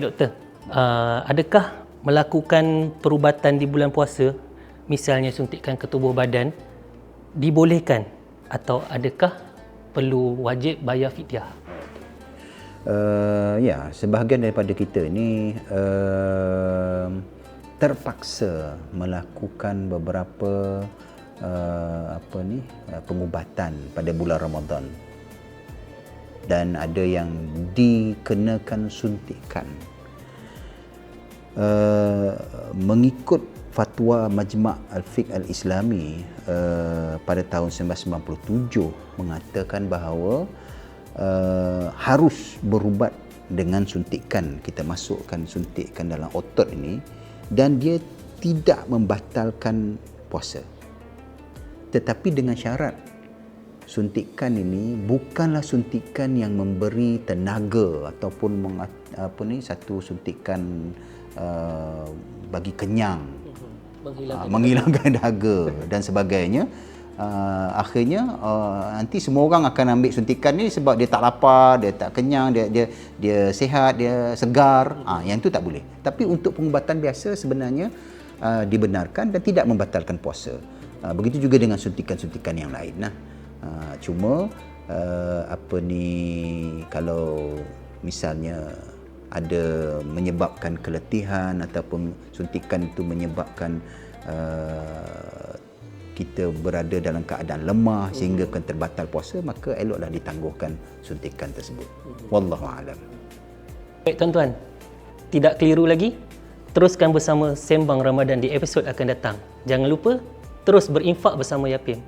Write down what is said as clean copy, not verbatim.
Baik doktor, adakah melakukan perubatan di bulan puasa, misalnya suntikan ke tubuh badan, dibolehkan atau adakah perlu wajib bayar fidyah? Ya, sebahagian daripada kita ni terpaksa melakukan beberapa pengubatan pada bulan Ramadan, dan ada yang dikenakan suntikan mengikut fatwa Majma' Al-Fiqh Al-Islami pada tahun 1997 mengatakan bahawa harus berubat dengan suntikan. Kita masukkan suntikan dalam otot ini dan dia tidak membatalkan puasa, tetapi dengan syarat suntikan ini bukanlah suntikan yang memberi tenaga ataupun satu suntikan bagi kenyang, menghilangkan dahaga dan sebagainya. Akhirnya nanti semua orang akan ambil suntikan ni sebab dia tak lapar, dia tak kenyang, dia sihat, dia segar. Yang itu tak boleh. Tapi untuk pengubatan biasa sebenarnya dibenarkan dan tidak membatalkan puasa. Begitu juga dengan suntikan-suntikan yang lain. Cuma kalau misalnya ada menyebabkan keletihan ataupun suntikan itu menyebabkan kita berada dalam keadaan lemah sehingga akan terbatal puasa, maka eloklah ditangguhkan suntikan tersebut. Wallahu a'lam. Baik tuan-tuan, tidak keliru lagi, teruskan bersama Sembang Ramadan di episod akan datang. Jangan lupa terus berinfak bersama Yapim.